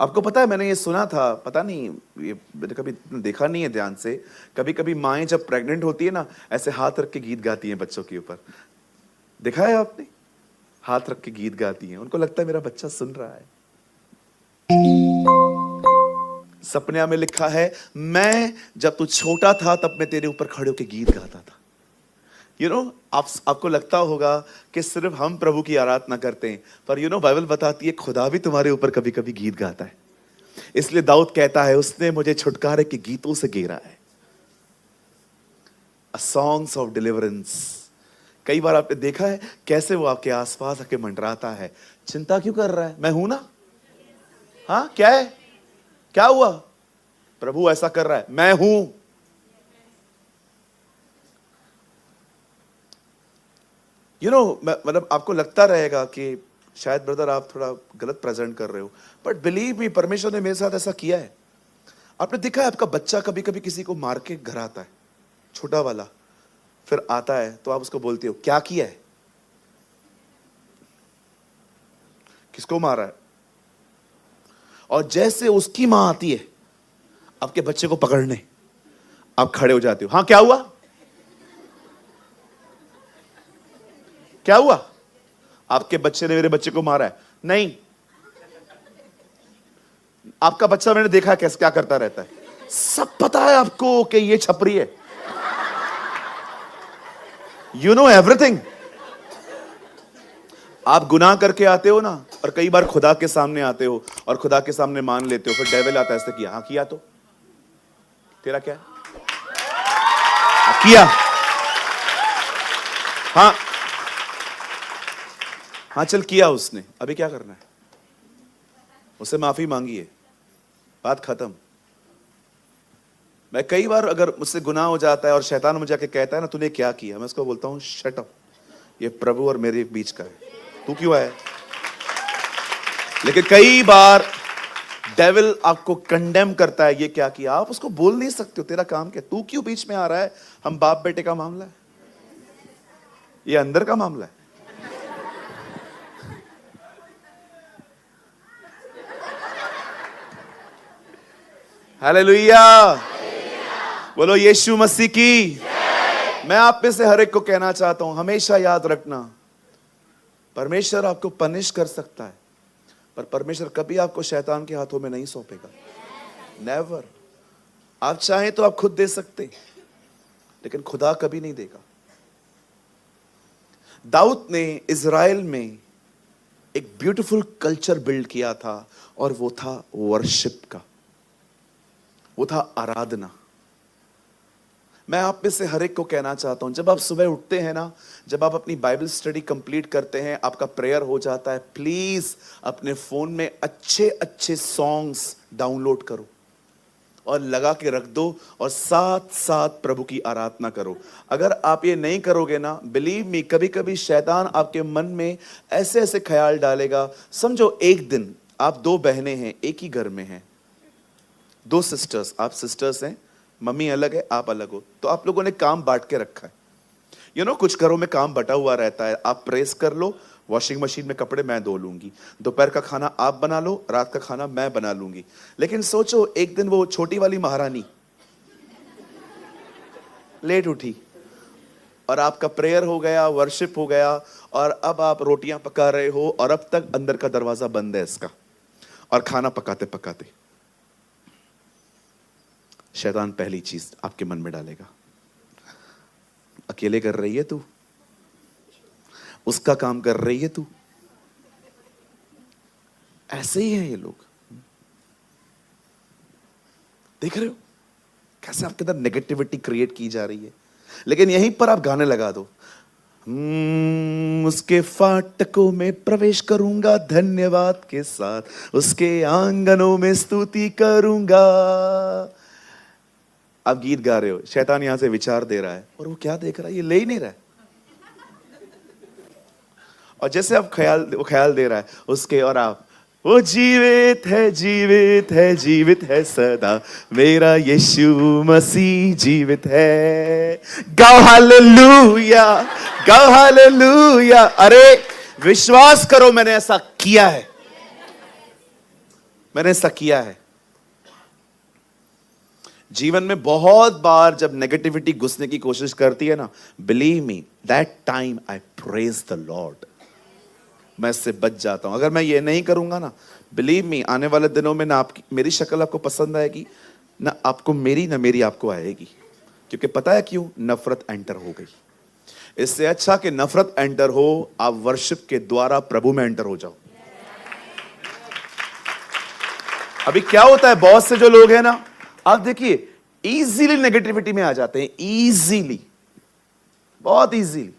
आपको पता है, मैंने ये सुना था, पता नहीं, ये मैंने कभी देखा नहीं है ध्यान से, कभी कभी माएँ जब प्रेग्नेंट होती है ना, ऐसे हाथ रख के गीत गाती हैं बच्चों के ऊपर। देखा है आपने? हाथ रख के गीत गाती हैं, उनको लगता है मेरा बच्चा सुन रहा है। सपने में लिखा है, मैं जब तू छोटा था तब मैं तेरे ऊपर खड़े होकर गीत गाता था। आपको लगता होगा कि सिर्फ हम प्रभु की आराधना करते हैं, पर बाइबल बताती है खुदा भी तुम्हारे ऊपर कभी कभी गीत गाता है। इसलिए दाऊद कहता है, उसने मुझे छुटकारे के गीतों से घेरा है। अ सॉन्ग्स ऑफ डिलीवरेंस। कई बार आपने देखा है कैसे वो आपके आसपास आके मंडराता है, चिंता क्यों कर रहा है, मैं हूं ना। हाँ, क्या है, क्या हुआ, प्रभु ऐसा कर रहा है, मैं हूं। मतलब आपको लगता रहेगा कि शायद ब्रदर आप थोड़ा गलत प्रेजेंट कर रहे हो, बट बिलीव मी, परमेश्वर ने मेरे साथ ऐसा किया है। आपने देखा है आपका बच्चा कभी कभी किसी को मार के घर आता है, छोटा वाला, फिर आता है तो आप उसको बोलते हो क्या किया है, किसको मारा है, और जैसे उसकी मां आती है आपके बच्चे को पकड़ने, आप खड़े हो जाते हो, हाँ क्या हुआ, क्या हुआ, आपके बच्चे ने मेरे बच्चे को मारा है, नहीं, आपका बच्चा मैंने देखा कैसे क्या करता रहता है, सब पता है आपको कि ये छपरी है, यू नो एवरीथिंग। आप गुनाह करके आते हो ना, और कई बार खुदा के सामने आते हो और खुदा के सामने मान लेते हो, फिर डेविल आता है, ऐसे किया, हाँ किया, तो तेरा क्या है, किया, हाँ हाँ चल किया उसने, अभी क्या करना है, उससे माफी मांगी है, बात खत्म। मैं कई बार अगर मुझसे गुनाह हो जाता है और शैतान मुझे आके कहता है ना तूने क्या किया, मैं उसको बोलता हूं शट अप, ये प्रभु और मेरे बीच का है, तू क्यों आया। लेकिन कई बार डेविल आपको कंडेम करता है, ये क्या किया, आप उसको बोल नहीं सकते हो, तेरा काम क्या, तू क्यों बीच में आ रहा है, हम बाप बेटे का मामला है, ये अंदर का मामला है। हालेलुया, बोलो यीशु मसीह की। मैं आप में से हर एक को कहना चाहता हूं, हमेशा याद रखना, परमेश्वर आपको पनिश कर सकता है, पर परमेश्वर कभी आपको शैतान के हाथों में नहीं सौंपेगा, नेवर। आप चाहें तो आप खुद दे सकते, लेकिन खुदा कभी नहीं देगा। दाऊद ने इज़राइल में एक ब्यूटीफुल कल्चर बिल्ड किया था, और वो था वर्शिप का, वो था आराधना। मैं आप में से हर एक को कहना चाहता हूं, जब आप सुबह उठते हैं ना, जब आप अपनी बाइबल स्टडी कंप्लीट करते हैं, आपका प्रेयर हो जाता है, प्लीज अपने फोन में अच्छे अच्छे सॉन्ग्स डाउनलोड करो और लगा के रख दो, और साथ साथ प्रभु की आराधना करो। अगर आप ये नहीं करोगे ना, बिलीव मी, कभी कभी शैतान आपके मन में ऐसे ऐसे ख्याल डालेगा। समझो एक दिन आप दो बहनें हैं, एक ही घर में हैं, दो सिस्टर्स, आप सिस्टर्स हैं, मम्मी अलग है, आप अलग हो, तो आप लोगों ने काम बांट के रखा है। कुछ घरों में काम बटा हुआ रहता है, आप प्रेस कर लो, वॉशिंग मशीन में कपड़े मैं धो लूंगी, दोपहर का खाना आप बना लो, रात का खाना मैं बना लूंगी। लेकिन सोचो एक दिन वो छोटी वाली महारानी लेट उठी, और आपका प्रेयर हो गया, वर्शिप हो गया, और अब आप रोटियां पका रहे हो, और अब तक अंदर का दरवाजा बंद है इसका, और खाना पकाते पकाते शैतान पहली चीज आपके मन में डालेगा, अकेले कर रही है तू, उसका काम कर रही है तू। ऐसे ही हैं ये लोग, देख रहे हो कैसे आपके अंदर नेगेटिविटी क्रिएट की जा रही है। लेकिन यहीं पर आप गाने लगा दो, उसके फाटकों में प्रवेश करूंगा धन्यवाद के साथ, उसके आंगनों में स्तुति करूंगा। आप गीत गा रहे हो, शैतान यहां से विचार दे रहा है, और वो क्या देख रहा है, ये ले ही नहीं रहा है, और जैसे आप वो ख्याल दे रहा है उसके, और आप, वो जीवित है जीवित है जीवित है सदा, मेरा यीशु मसीह जीवित है, गाओ हालेलुया, गाओ हालेलुया। अरे विश्वास करो, मैंने ऐसा किया है। मैंने ऐसा किया है जीवन में बहुत बार। जब नेगेटिविटी घुसने की कोशिश करती है ना, believe me, that time I praise the Lord, मैं इससे बच जाता हूं। अगर मैं ये नहीं करूंगा ना, बिलीव मी, आने वाले दिनों में ना आपकी मेरी शक्ल आपको पसंद आएगी, ना आपको मेरी, ना मेरी आपको आएगी। क्योंकि पता है क्यों? नफरत एंटर हो गई। इससे अच्छा कि नफरत एंटर हो, आप वर्शिप के द्वारा प्रभु में एंटर हो जाओ। अभी क्या होता है, बहुत से जो लोग हैं ना, आप देखिए, इजीली नेगेटिविटी में आ जाते हैं, इजीली, बहुत इजीली।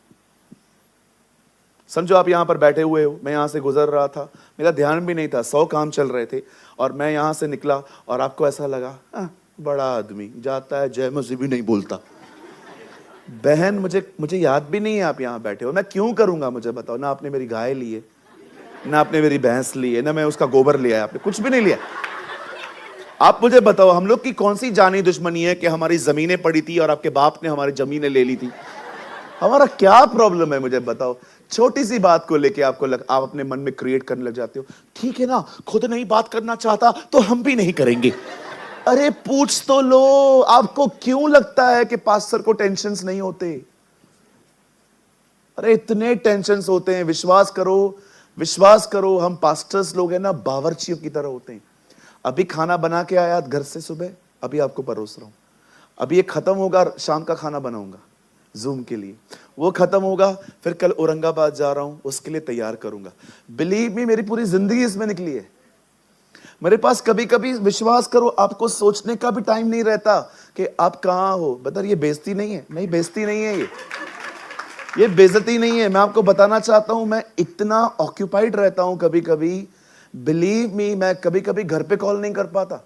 समझो आप यहां पर बैठे हुए हो, मैं यहां से गुजर रहा था, मेरा ध्यान भी नहीं था, 100 काम चल रहे थे, और मैं यहां से निकला और आपको ऐसा लगा बड़ा आदमी जाता है, जय मसीह भी नहीं बोलता। बहन, मुझे याद भी नहीं है आप यहां बैठे हो, मैं क्यों करूंगा? मुझे बताओ ना, आपने मेरी गाय ली है, ना आपने मेरी भैंस ली है, ना मैं उसका गोबर लिया है, आपने कुछ भी नहीं लिया। आप मुझे बताओ, हम लोग की कौन सी जानी दुश्मनी है कि हमारी जमीनें पड़ी थी और आपके बाप ने हमारी जमीनें ले ली थी? हमारा क्या प्रॉब्लम है, मुझे बताओ? छोटी सी बात को लेके आप अपने मन में क्रिएट करने लग जाते हो। ठीक है ना, खुद नहीं बात करना चाहता तो हम भी नहीं करेंगे। अरे पूछ तो लो, आपको क्यों लगता है कि पास्टर को टेंशन्स नहीं होते? अरे इतने टेंशन्स होते हैं। विश्वास करो, विश्वास करो, हम पास्टर्स लोग हैं ना, बावर्चियों की तरह होते हैं। अभी खाना बना के आया घर से सुबह, अभी आपको परोस रहा हूं, अभी ये खत्म होगा, शाम का खाना बनाऊंगा जूम के लिए, वो खत्म होगा, फिर कल औरंगाबाद जा रहा हूं, उसके लिए तैयार करूंगा। बिलीव मी, मेरी पूरी जिंदगी इसमें निकली है। मेरे पास कभी कभी, विश्वास करो, आपको सोचने का भी टाइम नहीं रहता कि आप कहां हो। बता, ये बेइज्जती नहीं है, नहीं बेइज्जती नहीं है, ये बेइज्जती नहीं है। मैं आपको बताना चाहता हूं, मैं इतना ऑक्यूपाइड रहता हूं कभी कभी, बिलीव मी, मैं कभी कभी घर पे कॉल नहीं कर पाता।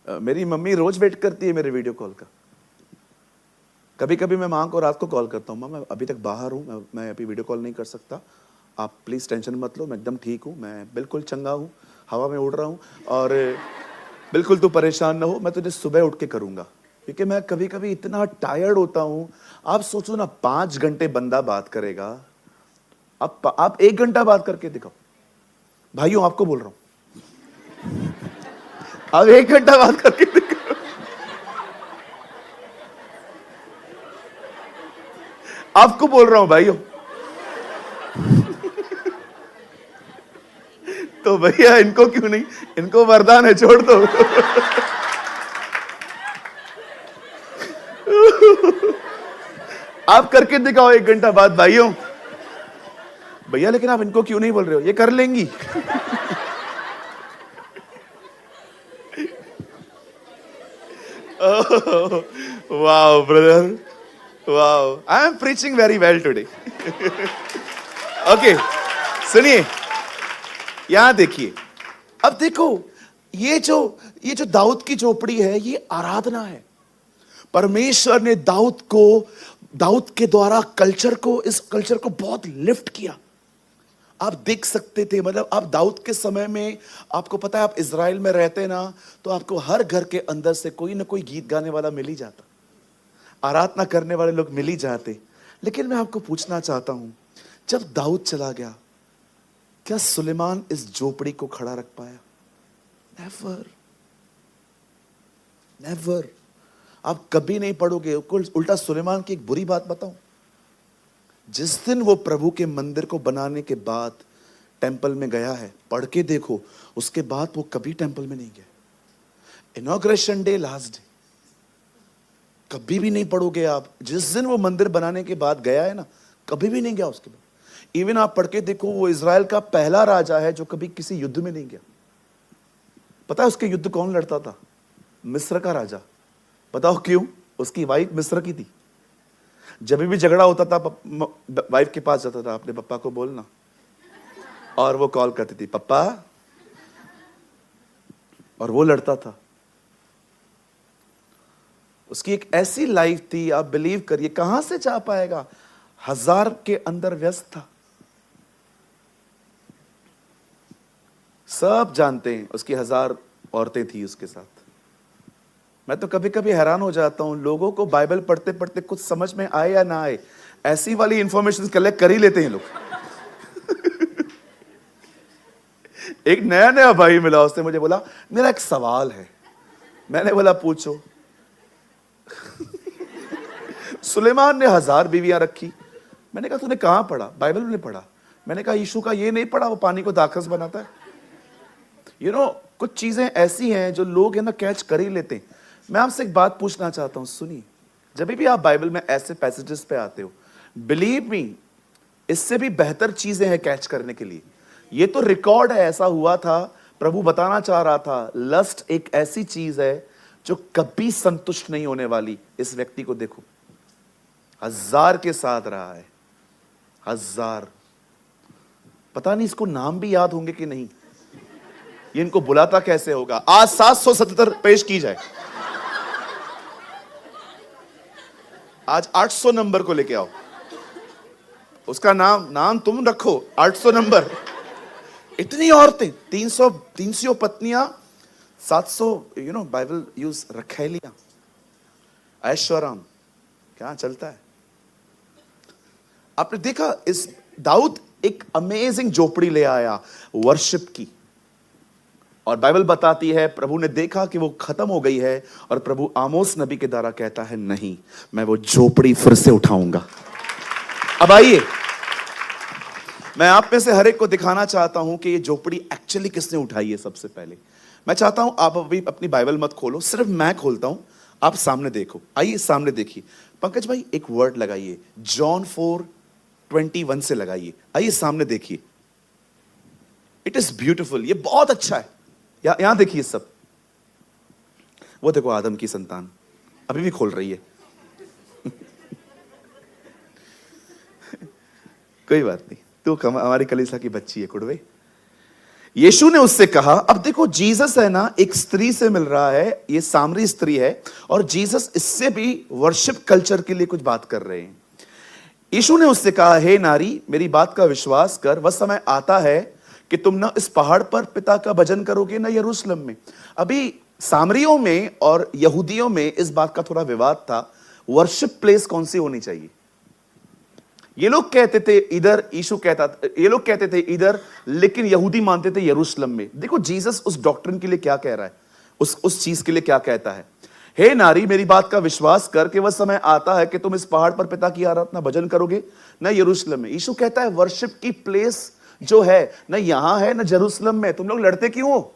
मेरी मम्मी रोज वेट करती है मेरे वीडियो कॉल का। कभी कभी मैं मां को रात को कॉल करता हूं, मां मैं अभी तक बाहर हूं, मैं अभी वीडियो कॉल नहीं कर सकता, आप प्लीज टेंशन मत लो, मैं एकदम ठीक हूं, मैं बिल्कुल चंगा हूं, हवा में उड़ रहा हूं, और बिल्कुल तू परेशान ना हो, मैं तुझे सुबह उठ के करूंगा। क्योंकि मैं कभी कभी इतना टायर्ड होता हूं। आप सोचो ना, 5 घंटे बंदा बात करेगा, आप 1 घंटा बात करके दिखाओ। भाइयों, आपको बोल रहा हूं, आप 1 घंटा बात करके दिखाओ। आपको बोल रहा हूं भाइयों। तो भैया, इनको क्यों नहीं, इनको वरदान है, छोड़ दो। आप करके दिखाओ 1 घंटा बाद भाइयों। भैया, लेकिन आप इनको क्यों नहीं बोल रहे हो? ये कर लेंगी। Wow brother, wow, I am preaching very well today. Okay, सुनिए, यहां देखिए, अब देखो, ये जो दाऊद की झोपड़ी है, ये आराधना है। परमेश्वर ने दाऊद के द्वारा इस कल्चर को बहुत लिफ्ट किया। आप देख सकते थे, मतलब आप दाऊद के समय में, आपको पता है, आप इज़राइल में रहते ना, तो आपको हर घर के अंदर से कोई ना कोई गीत गाने वाला मिल ही जाता, आराधना करने वाले लोग मिल ही जाते। लेकिन मैं आपको पूछना चाहता हूं, जब दाऊद चला गया, क्या सुलेमान इस झोपड़ी को खड़ा रख पाया? Never, never. आप कभी नहीं पढ़ोगे। उल्टा सुलेमान की एक बुरी बात बताऊं, जिस दिन वो प्रभु के मंदिर को बनाने के बाद टेंपल में गया है, पढ़ के देखो, उसके बाद वो कभी टेंपल में नहीं गया। इनॉग्रेशन डे, लास्ट डे, कभी भी नहीं पढ़ोगे आप। जिस दिन वो मंदिर बनाने के बाद गया है ना, कभी भी नहीं गया उसके बाद। इवन आप पढ़ के देखो, वो इज़राइल का पहला राजा है जो कभी किसी युद्ध में नहीं गया। पता है उसके युद्ध कौन लड़ता था? मिस्र का राजा। बताओ क्यों? उसकी वाइफ मिस्र की थी। जब भी झगड़ा होता था, वाइफ के पास जाता था, अपने पापा को बोलना, और वो कॉल करती थी, पापा, और वो लड़ता था। उसकी एक ऐसी लाइफ थी, आप बिलीव करिए, कहां से जा पाएगा? 1000 के अंदर व्यस्त था। सब जानते हैं उसकी 1000 औरतें थी उसके साथ। मैं तो कभी कभी हैरान हो जाता हूं, लोगों को बाइबल पढ़ते पढ़ते कुछ समझ में आए या ना आए, ऐसी वाली इंफॉर्मेशन कलेक्ट कर ही लेते हैं लोग। एक नया नया भाई मिला, उसने मुझे बोला मेरा एक सवाल है। मैंने बोला पूछो। सुलेमान ने 1000 बीवियां रखी। मैंने कहा तूने कहां पढ़ा? बाइबल में पढ़ा। मैंने कहा यीशु का ये नहीं पढ़ा वो पानी को दाखरस बनाता है। कुछ चीजें ऐसी हैं जो लोग है ना कैच कर ही लेते हैं। मैं आपसे एक बात पूछना चाहता हूं, सुनिए। जब भी आप बाइबल में ऐसे पैसेजेस पे आते हो, बिलीव मी, इससे भी बेहतर चीजें हैं कैच करने के लिए। ये तो रिकॉर्ड है, ऐसा हुआ था। प्रभु बताना चाह रहा था लस्ट एक ऐसी चीज है जो कभी संतुष्ट नहीं होने वाली। इस व्यक्ति को देखो, 1000 के साथ रहा है, 1000। पता नहीं इसको नाम भी याद होंगे कि नहीं, ये इनको बुलाता कैसे होगा। आज 777 पेश की जाए, आज 800 नंबर को लेके आओ, उसका नाम तुम रखो 800 नंबर। इतनी औरतें, 300 पत्नियां, 700 बाइबल यूज रखेलियां, ऐश्वर्याम, क्या चलता है। आपने देखा इस दाऊद एक अमेजिंग झोपड़ी ले आया वर्शिप की, और बाइबल बताती है प्रभु ने देखा कि वो खत्म हो गई है, और प्रभु आमोस नबी के द्वारा कहता है नहीं, मैं वो झोपड़ी फिर से उठाऊंगा। अब आइए, मैं आप में से हर एक को दिखाना चाहता हूं कि ये झोपड़ी एक्चुअली किसने उठाई है। सबसे पहले मैं चाहता हूं आप अभी अपनी बाइबल मत खोलो, सिर्फ मैं खोलता हूं, आप सामने देखो। आइए सामने देखिए। पंकज भाई एक वर्ड लगाइए, जॉन 4:21 से लगाइए। आइए सामने देखिए, इट इज ब्यूटिफुल, ये बहुत अच्छा है। यहां देखिए सब, वो देखो आदम की संतान अभी भी खोल रही है। कोई बात नहीं, तू हमारी कलीसिया की बच्ची है कुड़वे। यीशु ने उससे कहा, अब देखो जीसस है ना, एक स्त्री से मिल रहा है, ये सामरी स्त्री है, और जीसस इससे भी वर्शिप कल्चर के लिए कुछ बात कर रहे हैं। यीशु ने उससे कहा, हे नारी, मेरी बात का विश्वास कर, वह समय आता है कि तुम ना इस पहाड़ पर पिता का भजन करोगे ना यरूशलेम में। अभी सामरियों में और यहूदियों में इस बात का थोड़ा विवाद था, वर्शिप प्लेस कौन सी होनी चाहिए। ये लोग कहते थे इधर, यीशु कहता, ये लोग कहते थे इधर, लेकिन यहूदी मानते थे यरूशलेम में। देखो जीसस उस डॉक्ट्रिन के लिए क्या कह रहा है, उस चीज के लिए क्या कहता है। हे नारी, मेरी बात का विश्वास कर कि वह समय आता है कि तुम इस पहाड़ पर पिता की आराधना भजन करोगे ना यरूशलेम में। यीशु कहता है वर्शिप की प्लेस जो है ना यहां है ना जेरूशलेम में, तुम लोग लड़ते क्यों हो।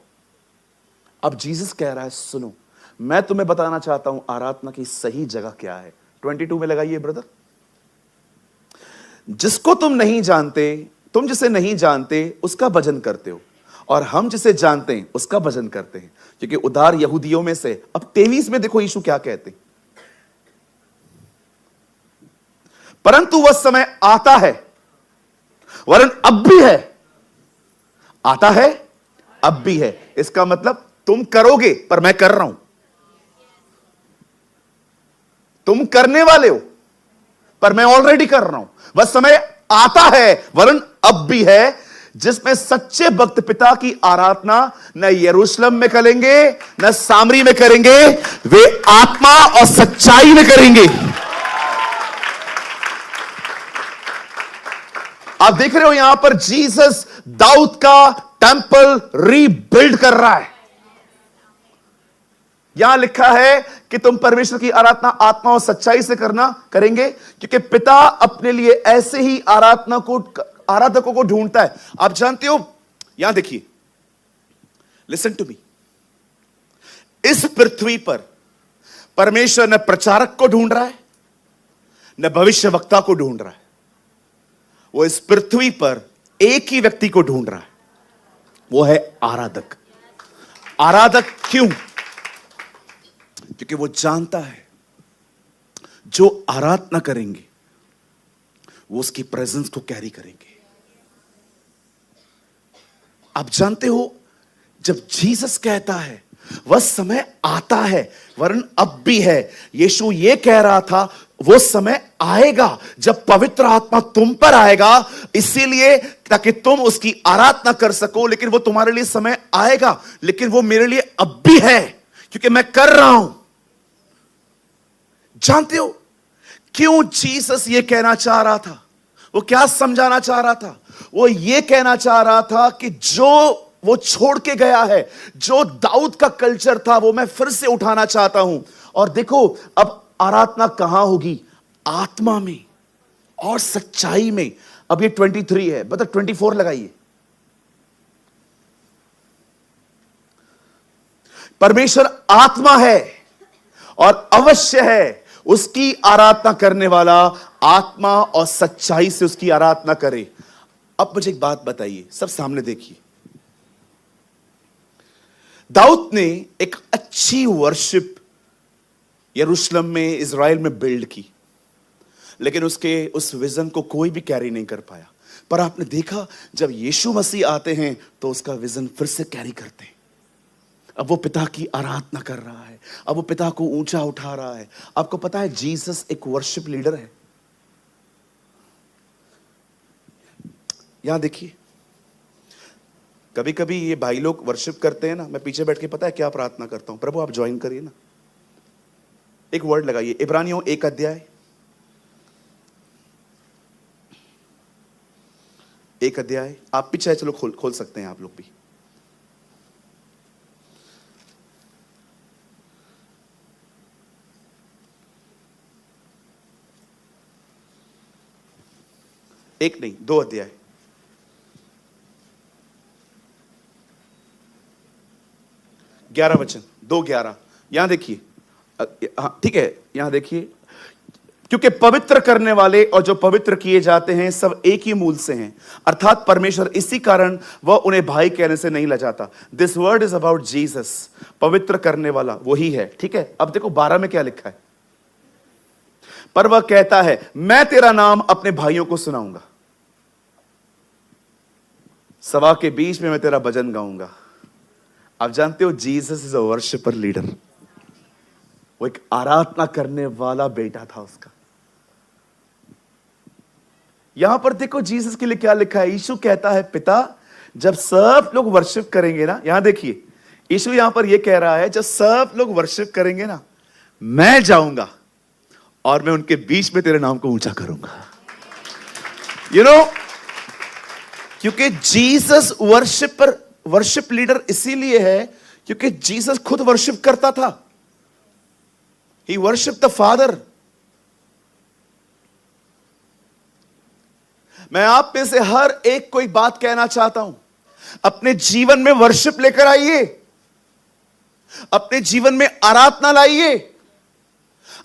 अब जीसस कह रहा है सुनो, मैं तुम्हें बताना चाहता हूं आराधना की सही जगह क्या है। 22 में लगाइए ब्रदर। जिसको तुम नहीं जानते, तुम जिसे नहीं जानते उसका भजन करते हो, और हम जिसे जानते हैं उसका भजन करते हैं, क्योंकि उदार यहूदियों में से। अब 23 में देखो यीशु क्या कहते हैं, परंतु वह समय आता है, वरन अब भी है, आता है अब भी है। इसका मतलब तुम करोगे, पर मैं कर रहा हूं। तुम करने वाले हो, पर मैं ऑलरेडी कर रहा हूं। वह समय आता है, वरन अब भी है, जिसमें सच्चे भक्त पिता की आराधना न यरूशलेम में करेंगे न सामरी में करेंगे, वे आत्मा और सच्चाई में करेंगे। आप देख रहे हो यहां पर जीसस दाऊद का टेंपल रीबिल्ड कर रहा है। यहां लिखा है कि तुम परमेश्वर की आराधना आत्मा और सच्चाई से करेंगे, क्योंकि पिता अपने लिए ऐसे ही आराधकों को ढूंढता है। आप जानते हो, यहां देखिए, लिसन टू मी, इस पृथ्वी पर परमेश्वर न प्रचारक को ढूंढ रहा है न भविष्यवक्ता को ढूंढ रहा है। वो इस पृथ्वी पर एक ही व्यक्ति को ढूंढ रहा है, वो है आराधक। आराधक क्यों? क्योंकि वो जानता है जो आराधना करेंगे वो उसकी प्रेजेंस को कैरी करेंगे। आप जानते हो, जब जीसस कहता है वह समय आता है वरन अब भी है, यीशु ये कह रहा था वो समय आएगा जब पवित्र आत्मा तुम पर आएगा, इसीलिए ताकि तुम उसकी आराधना कर सको। लेकिन वो तुम्हारे लिए समय आएगा, लेकिन वो मेरे लिए अब भी है, क्योंकि मैं कर रहा हूं। जानते हो क्यों जीसस ये कहना चाह रहा था? वो क्या समझाना चाह रहा था? वो ये कहना चाह रहा था कि जो वो छोड़ के गया है। जो दाऊद का कल्चर था वो मैं फिर से उठाना चाहता हूं। और देखो अब आराधना कहां होगी? आत्मा में और सच्चाई में। अब ये 23 है, मतलब 24 लगाइए। परमेश्वर आत्मा है और अवश्य है उसकी आराधना करने वाला आत्मा और सच्चाई से उसकी आराधना करे। अब मुझे एक बात बताइए, सब सामने देखिए। दाऊद ने एक अच्छी वर्शिप यरूशलेम में, इज़राइल में बिल्ड की, लेकिन उसके उस विजन को कोई भी कैरी नहीं कर पाया। पर आपने देखा जब यीशु मसीह आते हैं तो उसका विजन फिर से कैरी करते हैं। अब वो पिता की आराधना कर रहा है, अब वो पिता को ऊंचा उठा रहा है। आपको पता है जीसस एक वर्शिप लीडर है। यहां देखिए, कभी कभी ये भाई लोग वर्शिप करते हैं ना, मैं पीछे बैठ के पता है क्या प्रार्थना करता हूं, प्रभु आप ज्वाइन करिए ना। एक वर्ड लगाइए, इब्रानियों 1 अध्याय, 1 अध्याय। आप भी चाहे चलो खोल सकते हैं आप लोग भी। एक नहीं, 2 अध्याय। 11 वचन, 2:11। यहां देखिए, हाँ ठीक है, यहां देखिए, क्योंकि पवित्र करने वाले और जो पवित्र किए जाते हैं सब एक ही मूल से हैं, अर्थात परमेश्वर, इसी कारण वह उन्हें भाई कहने से नहीं लजाता। This word is about Jesus. पवित्र करने वाला वही है, ठीक है। अब देखो 12 में क्या लिखा है, पर वह कहता है मैं तेरा नाम अपने भाइयों को सुनाऊंगा, सभा के बीच में मैं तेरा भजन गाऊंगा। आप जानते हो Jesus is a worshipper leader. वो एक आराधना करने वाला बेटा था उसका। यहां पर देखो जीसस के लिए क्या लिखा है। यीशु कहता है पिता जब सब लोग वर्शिप करेंगे ना, यहां देखिए यीशु यहां पर यह कह रहा है जब सब लोग वर्शिप करेंगे ना, मैं जाऊंगा और मैं उनके बीच में तेरे नाम को ऊंचा करूंगा। यू नो, क्योंकि जीसस वर्शिप लीडर इसीलिए है क्योंकि जीसस खुद वर्शिप करता था। ही वर्शिप द फादर। मैं आप में से हर एक को एक बात कहना चाहता हूं, अपने जीवन में वर्शिप लेकर आइए, अपने जीवन में आराधना लाइए,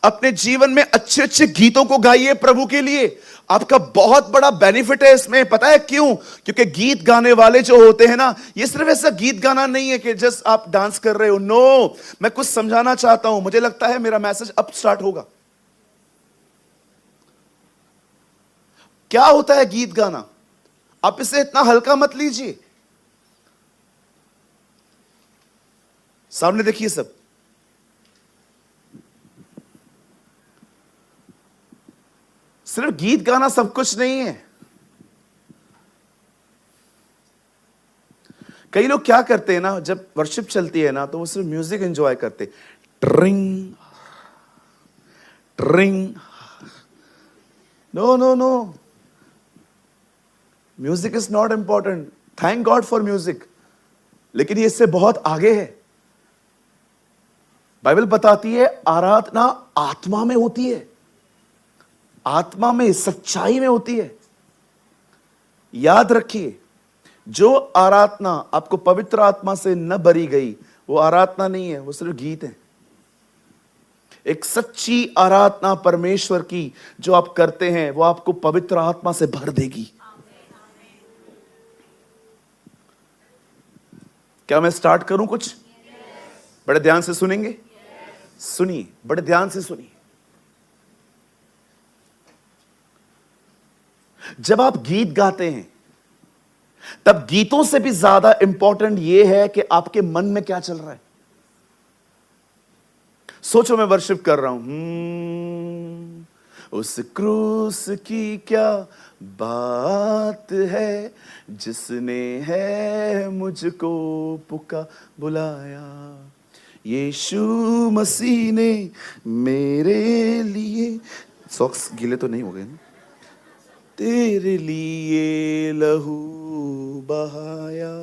अपने जीवन में अच्छे अच्छे गीतों को गाइए प्रभु के लिए। आपका बहुत बड़ा बेनिफिट है इसमें, पता है क्यों? क्योंकि गीत गाने वाले जो होते हैं ना, ये सिर्फ ऐसा गीत गाना नहीं है कि जस्ट आप डांस कर रहे हो। नो, मैं कुछ समझाना चाहता हूं। मुझे लगता है मेरा मैसेज अब स्टार्ट होगा। क्या होता है गीत गाना? आप इसे इतना हल्का मत लीजिए। सामने देखिए सब, सिर्फ गीत गाना सब कुछ नहीं है। कई लोग क्या करते हैं ना, जब वर्शिप चलती है ना तो वो सिर्फ म्यूजिक एंजॉय करते, ट्रिंग ट्रिंग। No no no, music is not important, thank God for music, लेकिन ये इससे बहुत आगे है। बाइबल बताती है आराधना आत्मा में होती है, आत्मा में, सच्चाई में होती है। याद रखिए, जो आराधना आपको पवित्र आत्मा से न भरी गई वो आराधना नहीं है, वो सिर्फ गीत है। एक सच्ची आराधना परमेश्वर की जो आप करते हैं वो आपको पवित्र आत्मा से भर देगी। क्या मैं स्टार्ट करूं कुछ? बड़े ध्यान से सुनेंगे? सुनिए, बड़े ध्यान से सुनिए। जब आप गीत गाते हैं तब गीतों से भी ज्यादा इंपॉर्टेंट यह है कि आपके मन में क्या चल रहा है। सोचो मैं वर्शिप कर रहा हूं, उस क्रूस की क्या बात है जिसने है मुझको बुलाया, यीशु मसीह ने मेरे लिए, सॉक्स गीले तो नहीं हो गए ना, तेरे लिए लहू बहाया,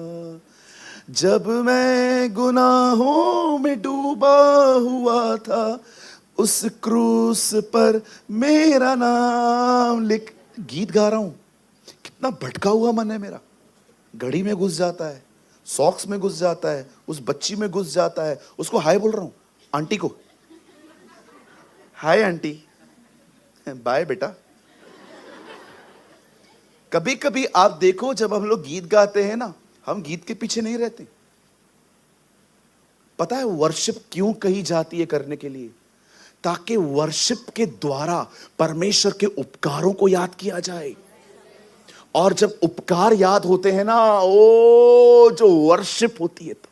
जब मैं गुनाहों में डूबा हुआ था, उस क्रूस पर मेरा नाम लिख। गीत गा रहा हूं, कितना भटका हुआ मन है मेरा। घड़ी में घुस जाता है, सॉक्स में घुस जाता है, उस बच्ची में घुस जाता है। उसको हाय बोल रहा हूं, आंटी को, हाय आंटी, बाय बेटा। कभी कभी आप देखो, जब हम लोग गीत गाते हैं ना, हम गीत के पीछे नहीं रहते। पता है वर्शिप क्यों कही जाती है करने के लिए? ताकि वर्शिप के द्वारा परमेश्वर के उपकारों को याद किया जाए। और जब उपकार याद होते हैं ना, ओ जो वर्शिप होती है, तो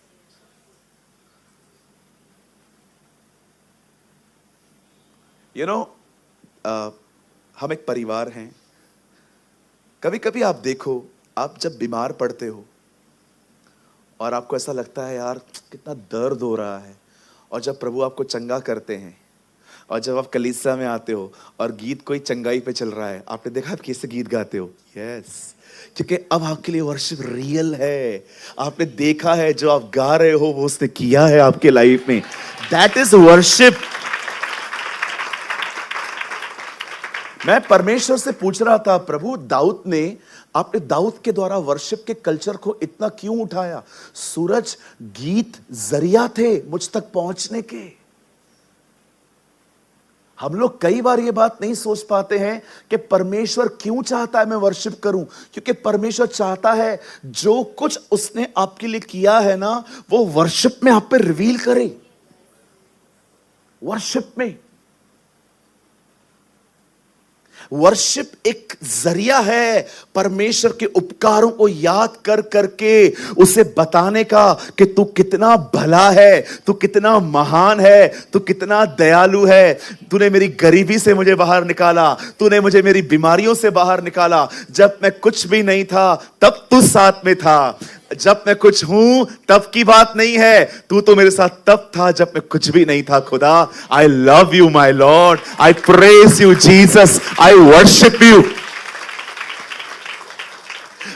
हम एक परिवार हैं। कभी कभी आप देखो, आप जब बीमार पड़ते हो और आपको ऐसा लगता है यार कितना दर्द हो रहा है, और जब प्रभु आपको चंगा करते हैं, और जब आप कलीसिया में आते हो और गीत कोई चंगाई पे चल रहा है, आपने देखा आप कैसे गीत गाते हो? यस, क्योंकि अब आपके लिए वर्शिप रियल है। आपने देखा है जो आप गा रहे हो वो उसने किया है आपके लाइफ में। That is worship. मैं परमेश्वर से पूछ रहा था, प्रभु दाऊद ने, आपने दाऊद के द्वारा वर्शिप के कल्चर को इतना क्यों उठाया? सूरज, गीत जरिया थे मुझ तक पहुंचने के। हम लोग कई बार ये बात नहीं सोच पाते हैं कि परमेश्वर क्यों चाहता है मैं वर्शिप करूं। क्योंकि परमेश्वर चाहता है जो कुछ उसने आपके लिए किया है ना, वो वर्शिप में आप पे रिवील करे। वर्शिप में, वर्शिप एक जरिया है परमेश्वर के उपकारों को याद कर करके उसे बताने का कि तू कितना भला है, तू कितना महान है, तू कितना दयालु है। तूने मेरी गरीबी से मुझे बाहर निकाला, तूने मुझे मेरी बीमारियों से बाहर निकाला। जब मैं कुछ भी नहीं था तब तू साथ में था। जब मैं कुछ हूं तब की बात नहीं है, तू तो मेरे साथ तब था जब मैं कुछ भी नहीं था। खुदा, I love you my lord, I praise you Jesus, I worship you.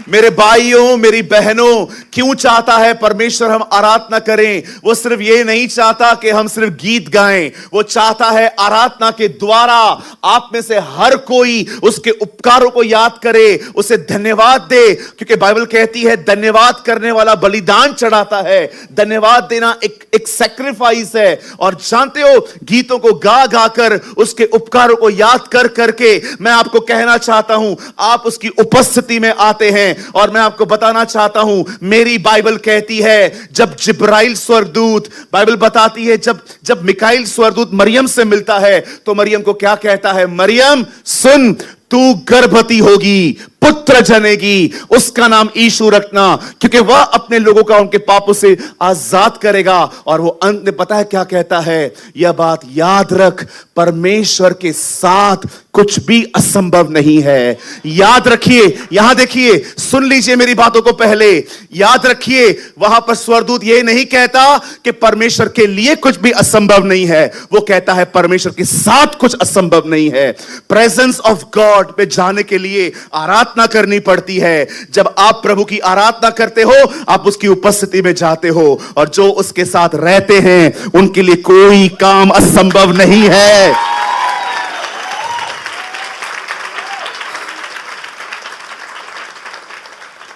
मेरे भाइयों, मेरी बहनों, क्यों चाहता है परमेश्वर हम आराधना करें? वो सिर्फ ये नहीं चाहता कि हम सिर्फ गीत गाएं, वो चाहता है आराधना के द्वारा आप में से हर कोई उसके उपकारों को याद करे, उसे धन्यवाद दे। क्योंकि बाइबल कहती है धन्यवाद करने वाला बलिदान चढ़ाता है। धन्यवाद देना एक सैक्रिफाइस है। और जानते हो, गीतों को गा गा कर उसके उपकारों को याद कर करके मैं आपको कहना चाहता हूं, आप उसकी उपस्थिति में आते हैं। और मैं आपको बताना चाहता हूं, मेरी बाइबल कहती है जब जिब्राइल स्वर्गदूत, बाइबल बताती है जब मिकाइल स्वर्गदूत मरियम से मिलता है तो मरियम को क्या कहता है? मरियम सुन, तू गर्भवती होगी, पुत्र जनेगी, उसका नाम यीशु रखना, क्योंकि वह अपने लोगों का उनके पापों से आजाद करेगा। और वो अंत में पता है क्या कहता है? यह बात याद रख, परमेश्वर के साथ कुछ भी असंभव नहीं है। याद रखिए, यहां देखिए, सुन लीजिए मेरी बातों को पहले, याद रखिए, वहां पर स्वर्गदूत यह नहीं कहता कि परमेश्वर के लिए कुछ भी असंभव नहीं है, वो कहता है परमेश्वर के साथ कुछ असंभव नहीं है। प्रेजेंस ऑफ गॉड में जाने के लिए आराधना करनी पड़ती है। जब आप प्रभु की आराधना करते हो, आप उसकी उपस्थिति में जाते हो, और जो उसके साथ रहते हैं उनके लिए कोई काम असंभव नहीं है।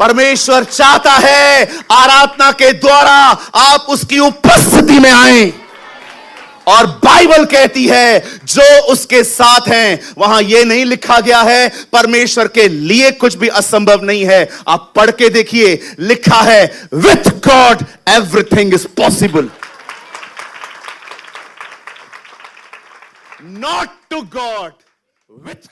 परमेश्वर चाहता है आराधना के द्वारा आप उसकी उपस्थिति में आएं। और बाइबल कहती है जो उसके साथ हैं, वहां यह नहीं लिखा गया है परमेश्वर के लिए कुछ भी असंभव नहीं है। आप पढ़ के देखिए, लिखा है with God everything is possible. Not to God, with